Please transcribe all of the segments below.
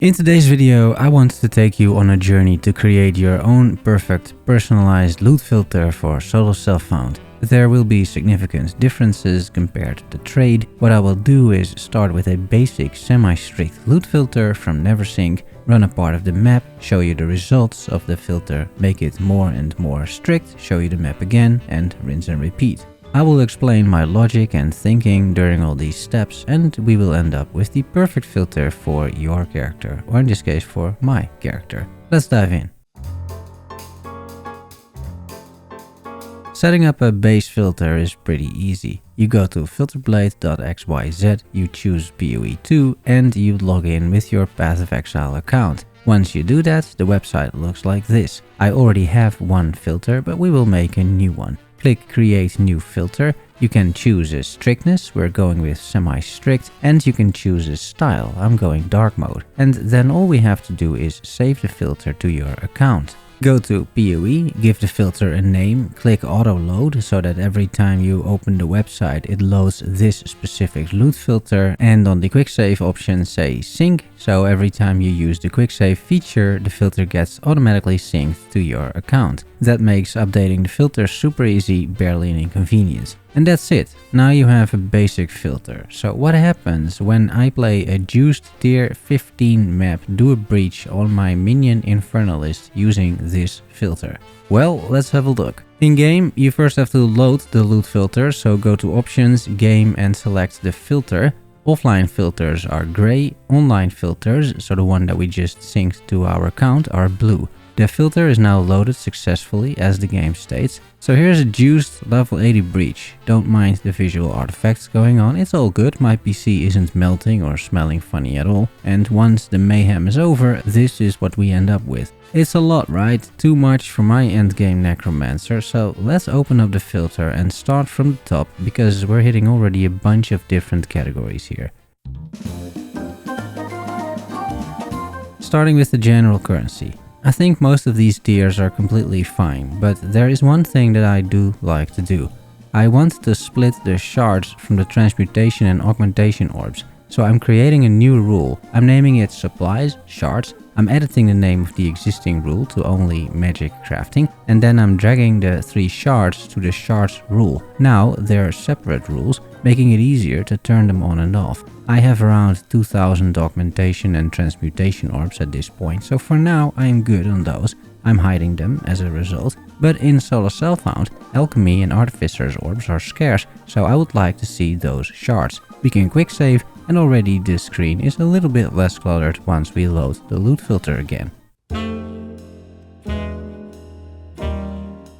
In today's video, I want to take you on a journey to create your own perfect personalized loot filter for solo self-found. There will be significant differences compared to the trade. What I will do is start with a basic semi-strict loot filter from NeverSink, run a part of the map, show you the results of the filter, make it more and more strict, show you the map again, and rinse and repeat. I will explain my logic and thinking during all these steps, and we will end up with the perfect filter for your character, or in this case for my character. Let's dive in. Setting up a base filter is pretty easy. You go to filterblade.xyz, you choose PoE2, and you log in with your Path of Exile account. Once you do that, the website looks like this. I already have one filter, but we will make a new one. Click Create New Filter. You can choose a strictness, we're going with semi-strict, and you can choose a style, I'm going dark mode. And then all we have to do is save the filter to your account. Go to PoE, give the filter a name, click auto load so that every time you open the website it loads this specific loot filter, and on the quick save option say sync, so every time you use the quick save feature the filter gets automatically synced to your account. That makes updating the filter super easy, barely an inconvenience. And that's it. Now you have a basic filter. So what happens when I play a juiced tier 15 map, do a breach on my minion Infernalist using this filter? Well, let's have a look. In game, you first have to load the loot filter, so go to options, game, and select the filter. Offline filters are gray, online filters, so the one that we just synced to our account, are blue. The filter is now loaded successfully as the game states. So here's a juiced level 80 breach. Don't mind the visual artifacts going on, it's all good, my PC isn't melting or smelling funny at all. And once the mayhem is over, this is what we end up with. It's a lot, right? Too much for my endgame necromancer, so let's open up the filter and start from the top, because we're hitting already a bunch of different categories here. Starting with the general currency. I think most of these tiers are completely fine, but there is one thing that I do like to do. I want to split the shards from the transmutation and augmentation orbs, so I'm creating a new rule. I'm naming it supplies, shards. I'm editing the name of the existing rule to only magic crafting, and then I'm dragging the 3 shards to the shards rule. Now they're separate rules, making it easier to turn them on and off. I have around 2000 augmentation and transmutation orbs at this point, so for now I'm good on those. I'm hiding them as a result, but in solo self-found, alchemy and artificer's orbs are scarce, so I would like to see those shards. We can quick save, and already this screen is a little bit less cluttered once we load the loot filter again.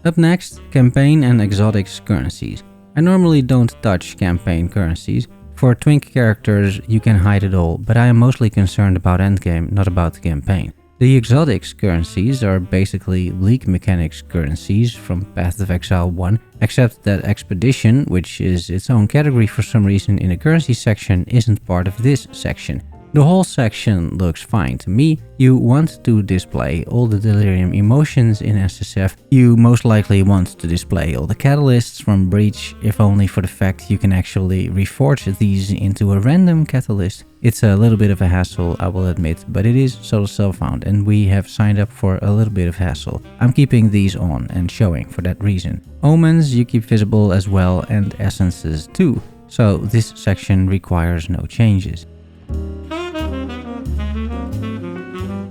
Up next, campaign and exotics currencies. I normally don't touch campaign currencies. For twink characters you can hide it all, but I am mostly concerned about endgame, not about the campaign. The exotics currencies are basically League Mechanics currencies from Path of Exile 1, except that Expedition, which is its own category for some reason in the currency section, isn't part of this section. The whole section looks fine to me. You want to display all the delirium emotions in SSF. You most likely want to display all the catalysts from Breach, if only for the fact you can actually reforge these into a random catalyst. It's a little bit of a hassle, I will admit, but it is solo self-found and we have signed up for a little bit of hassle. I'm keeping these on and showing for that reason. Omens you keep visible as well, and essences too, so this section requires no changes.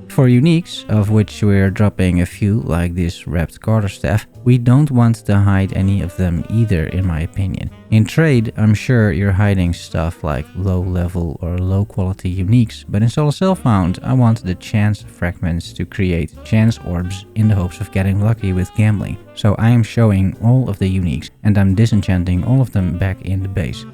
For uniques, of which we're dropping a few like this wrapped quarterstaff, we don't want to hide any of them either in my opinion. In trade, I'm sure you're hiding stuff like low level or low quality uniques, but in solo self-found I want the chance fragments to create chance orbs in the hopes of getting lucky with gambling. So I am showing all of the uniques and I'm disenchanting all of them back in the base.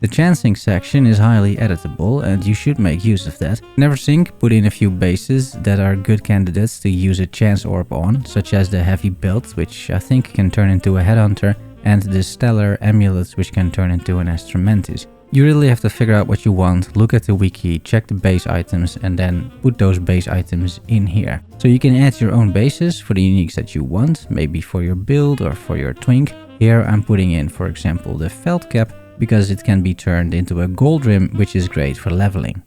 The chancing section is highly editable and you should make use of that. NeverSink put in a few bases that are good candidates to use a chance orb on, such as the heavy belt, which I think can turn into a headhunter, and the stellar amulets, which can turn into an Astramantis. You really have to figure out what you want, look at the wiki, check the base items, and then put those base items in here. So you can add your own bases for the uniques that you want, maybe for your build or for your twink. Here I'm putting in, for example, the felt cap, because it can be turned into a gold rim, which is great for leveling.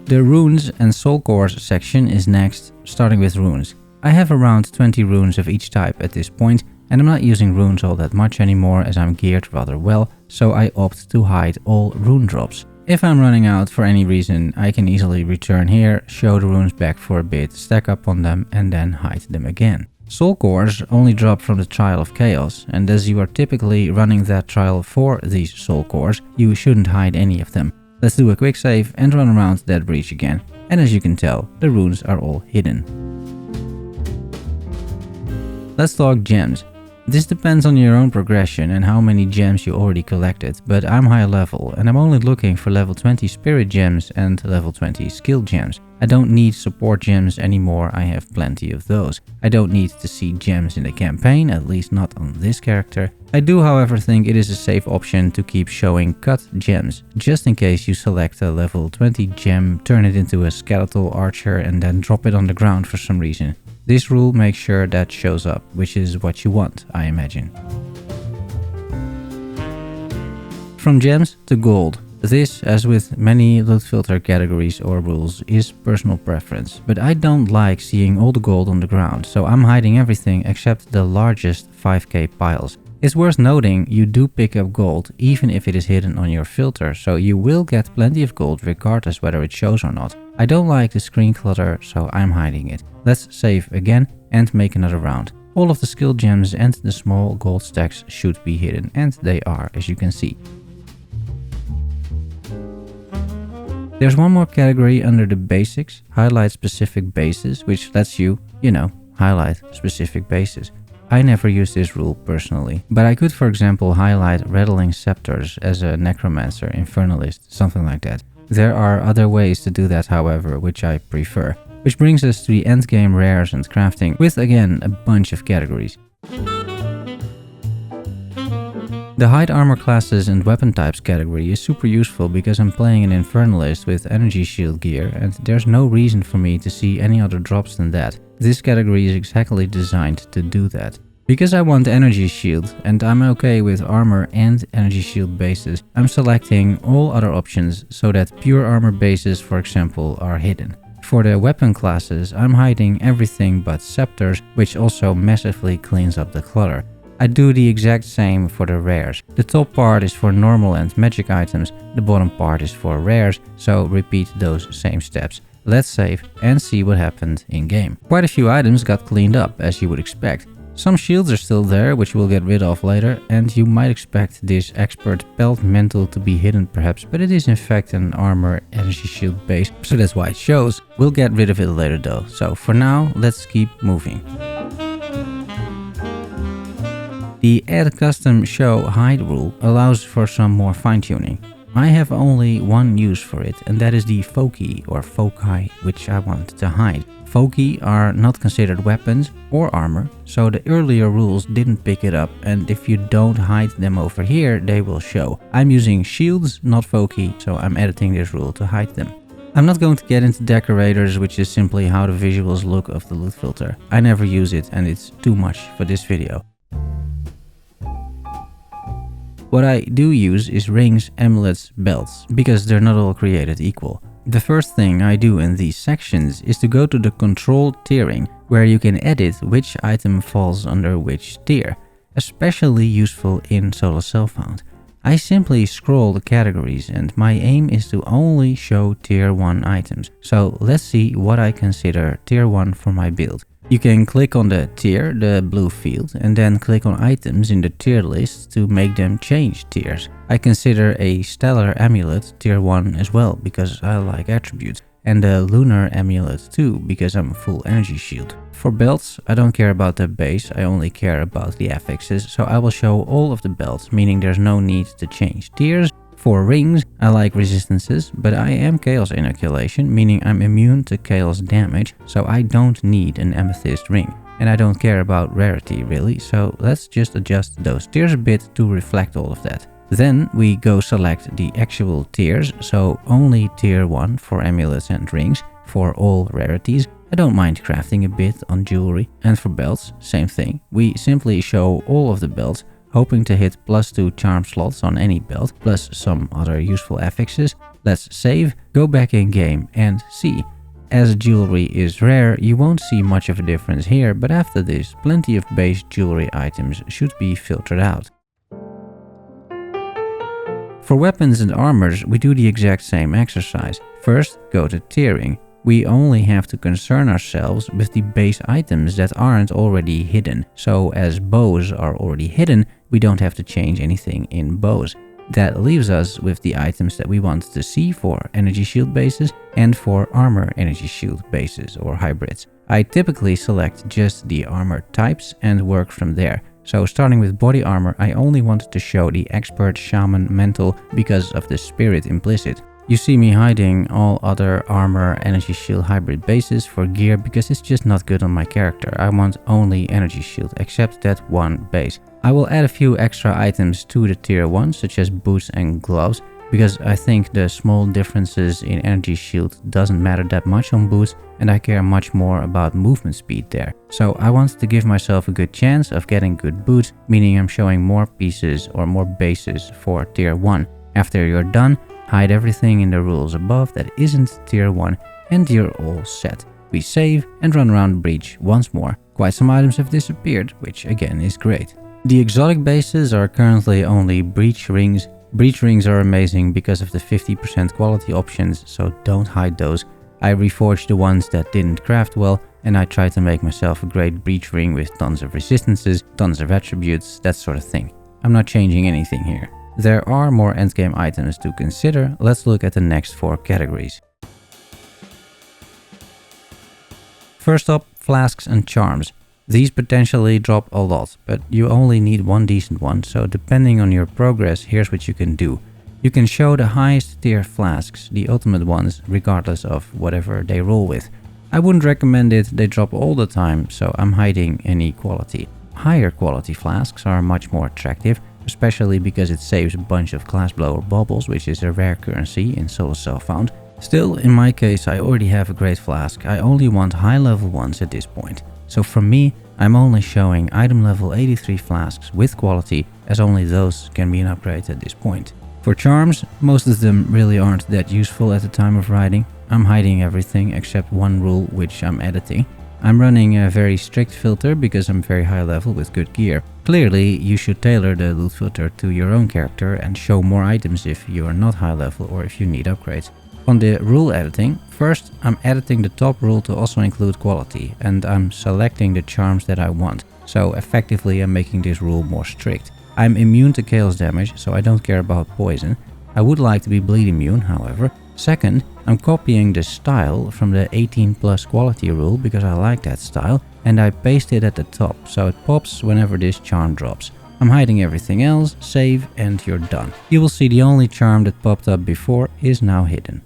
The runes and soul cores section is next, starting with runes. I have around 20 runes of each type at this point, and I'm not using runes all that much anymore as I'm geared rather well, so I opt to hide all rune drops. If I'm running out for any reason, I can easily return here, show the runes back for a bit, stack up on them, and then hide them again. Soul cores only drop from the Trial of Chaos, and as you are typically running that trial for these soul cores, you shouldn't hide any of them. Let's do a quick save and run around that breach again. And as you can tell, the runes are all hidden. Let's talk gems. This depends on your own progression and how many gems you already collected, but I'm high level and I'm only looking for level 20 spirit gems and level 20 skill gems. I don't need support gems anymore, I have plenty of those. I don't need to see gems in the campaign, at least not on this character. I do however think it is a safe option to keep showing cut gems, just in case you select a level 20 gem, turn it into a skeletal archer and then drop it on the ground for some reason. This rule makes sure that shows up, which is what you want, I imagine. From gems to gold. This, as with many loot filter categories or rules, is personal preference, but I don't like seeing all the gold on the ground, so I'm hiding everything except the largest 5k piles. It's worth noting you do pick up gold even if it is hidden on your filter, so you will get plenty of gold regardless whether it shows or not. I don't like the screen clutter, so I'm hiding it. Let's save again and make another round. All of the skill gems and the small gold stacks should be hidden, and they are, as you can see. There's one more category under the basics, highlight specific bases, which lets you, highlight specific bases. I never use this rule personally, but I could for example highlight rattling scepters as a necromancer, infernalist, something like that. There are other ways to do that however, which I prefer. Which brings us to the endgame rares and crafting, with again a bunch of categories. The hide armor classes and weapon types category is super useful because I'm playing an infernalist with energy shield gear and there's no reason for me to see any other drops than that. This category is exactly designed to do that. Because I want energy shield and I'm okay with armor and energy shield bases, I'm selecting all other options so that pure armor bases, for example, are hidden. For the weapon classes, I'm hiding everything but scepters, which also massively cleans up the clutter. I do the exact same for the rares. The top part is for normal and magic items, the bottom part is for rares, so repeat those same steps. Let's save and see what happened in game. Quite a few items got cleaned up, as you would expect. Some shields are still there, which we'll get rid of later, and you might expect this expert pelt mantle to be hidden perhaps, but it is in fact an armor energy shield base, so that's why it shows. We'll get rid of it later though, so for now let's keep moving. The add custom show hide rule allows for some more fine-tuning. I have only one use for it, and that is the foci or foci, which I want to hide. Foci are not considered weapons or armor, so the earlier rules didn't pick it up, and if you don't hide them over here, they will show. I'm using shields, not foci, so I'm editing this rule to hide them. I'm not going to get into decorators, which is simply how the visuals look of the loot filter. I never use it and it's too much for this video. What I do use is rings, amulets, belts, because they're not all created equal. The first thing I do in these sections is to go to the control tiering, where you can edit which item falls under which tier, especially useful in solo self-found. I simply scroll the categories and my aim is to only show tier 1 items, so let's see what I consider tier 1 for my build. You can click on the tier, the blue field, and then click on items in the tier list to make them change tiers. I consider a stellar amulet tier 1 as well because I like attributes, and a lunar amulet too because I'm full energy shield. For belts, I don't care about the base, I only care about the affixes, so I will show all of the belts, meaning there's no need to change tiers. For rings, I like resistances, but I am chaos inoculation, meaning I'm immune to chaos damage, so I don't need an amethyst ring. And I don't care about rarity really, so let's just adjust those tiers a bit to reflect all of that. Then we go select the actual tiers, so only tier 1 for amulets and rings. For all rarities, I don't mind crafting a bit on jewelry. And for belts, same thing. We simply show all of the belts, hoping to hit +2 charm slots on any build, plus some other useful affixes. Let's save, go back in game and see. As jewelry is rare, you won't see much of a difference here, but after this, plenty of base jewelry items should be filtered out. For weapons and armors, we do the exact same exercise. First, go to tiering. We only have to concern ourselves with the base items that aren't already hidden. So as bows are already hidden, we don't have to change anything in bows. That leaves us with the items that we want to see for energy shield bases and for armor energy shield bases or hybrids. I typically select just the armor types and work from there. So starting with body armor, I only wanted to show the expert, shaman, mental because of the spirit implicit. You see me hiding all other armor energy shield hybrid bases for gear because it's just not good on my character. I want only energy shield except that one base. I will add a few extra items to the tier 1 such as boots and gloves because I think the small differences in energy shield doesn't matter that much on boots and I care much more about movement speed there. So I wanted to give myself a good chance of getting good boots, meaning I'm showing more pieces or more bases for tier 1. After you're done, hide everything in the rules above that isn't tier 1 and you're all set. We save and run around Breach once more. Quite some items have disappeared, which again is great. The exotic bases are currently only Breach rings. Breach rings are amazing because of the 50% quality options, so don't hide those. I reforged the ones that didn't craft well and I tried to make myself a great Breach ring with tons of resistances, tons of attributes, that sort of thing. I'm not changing anything here. There are more endgame items to consider. Let's look at the next 4 categories. First up, Flasks and Charms. These potentially drop a lot, but you only need one decent one, so depending on your progress, here's what you can do. You can show the highest tier flasks, the ultimate ones, regardless of whatever they roll with. I wouldn't recommend it, they drop all the time, so I'm hiding any quality. Higher quality flasks are much more attractive, especially because it saves a bunch of class blower baubles, which is a rare currency in solo self-found. Still, in my case, I already have a great flask. I only want high level ones at this point. So for me, I'm only showing item level 83 flasks with quality, as only those can be an upgrade at this point. For charms, most of them really aren't that useful at the time of writing. I'm hiding everything except one rule which I'm editing. I'm running a very strict filter because I'm very high level with good gear. Clearly, you should tailor the loot filter to your own character and show more items if you are not high level or if you need upgrades. On the rule editing, first I'm editing the top rule to also include quality and I'm selecting the charms that I want. So effectively I'm making this rule more strict. I'm immune to chaos damage, so I don't care about poison. I would like to be bleed immune, however. Second, I'm copying the style from the 18+ quality rule because I like that style and I paste it at the top so it pops whenever this charm drops. I'm hiding everything else, save and you're done. You will see the only charm that popped up before is now hidden.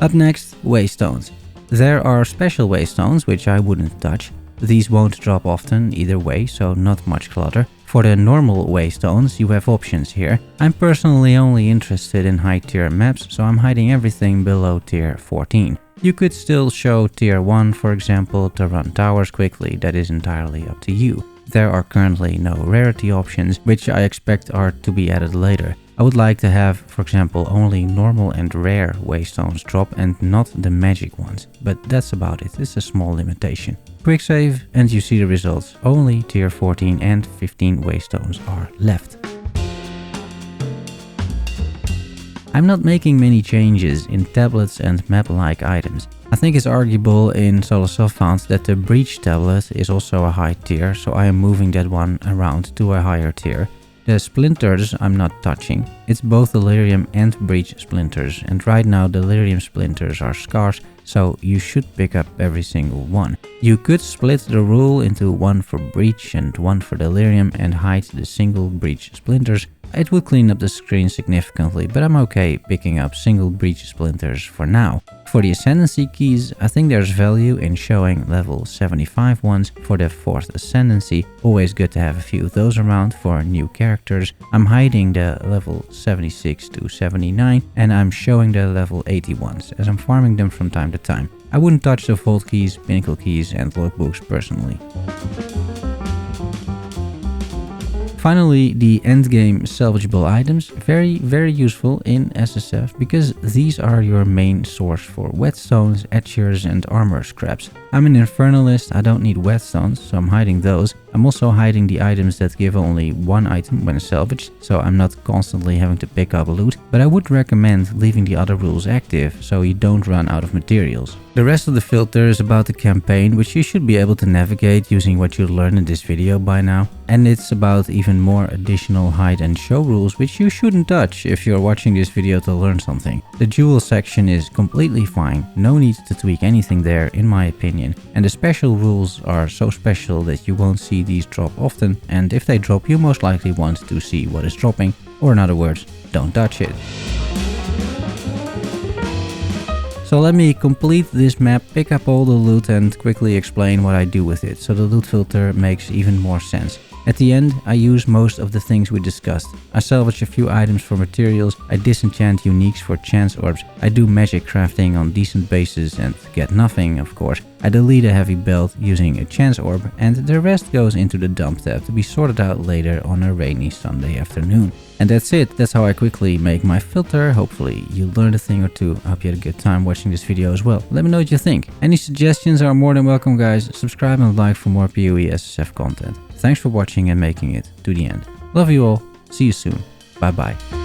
Up next, Waystones. There are special Waystones which I wouldn't touch. These won't drop often either way, so not much clutter. For the normal Waystones, you have options here. I'm personally only interested in high tier maps, so I'm hiding everything below tier 14. You could still show tier 1, for example, to run towers quickly, that is entirely up to you. There are currently no rarity options, which I expect are to be added later. I would like to have, for example, only normal and rare Waystones drop and not the magic ones, but that's about it, it's a small limitation. Quick save and you see the results, only tier 14 and 15 Waystones are left. I'm not making many changes in tablets and map-like items. I think it's arguable in solo self-found that the breach tablet is also a high tier, so I am moving that one around to a higher tier. The splinters I'm not touching. It's both delirium and breach splinters, and right now delirium splinters are scarce, so you should pick up every single one. You could split the rule into one for breach and one for delirium and hide the single breach splinters. It would clean up the screen significantly, but I'm okay picking up single breach splinters for now. For the Ascendancy keys, I think there's value in showing level 75 ones for the 4th Ascendancy. Always good to have a few of those around for new characters. I'm hiding the level 76 to 79 and I'm showing the level 80 ones as I'm farming them from time to time. I wouldn't touch the vault keys, pinnacle keys and logbooks personally. Finally, the endgame salvageable items, very useful in SSF because these are your main source for whetstones, etchers and armor scraps. I'm an infernalist, I don't need whetstones, so I'm hiding those. I'm also hiding the items that give only one item when salvaged, so I'm not constantly having to pick up loot, but I would recommend leaving the other rules active so you don't run out of materials. The rest of the filter is about the campaign, which you should be able to navigate using what you learned in this video by now. And it's about even more additional hide and show rules, which you shouldn't touch if you're watching this video to learn something. The jewel section is completely fine, no need to tweak anything there in my opinion. And the special rules are so special that you won't see these drop often, and if they drop you most likely want to see what is dropping, or in other words, don't touch it. So let me complete this map, pick up all the loot and quickly explain what I do with it, so the loot filter makes even more sense. At the end, I use most of the things we discussed. I salvage a few items for materials, I disenchant uniques for chance orbs, I do magic crafting on decent bases and get nothing, of course. I delete a heavy belt using a chance orb, and the rest goes into the dump tab to be sorted out later on a rainy Sunday afternoon. And that's it, that's how I quickly make my filter. Hopefully you learned a thing or two. I hope you had a good time watching this video as well. Let me know what you think. Any suggestions are more than welcome guys. Subscribe and like for more PoE SSF content. Thanks for watching and making it to the end. Love you all, see you soon, bye bye.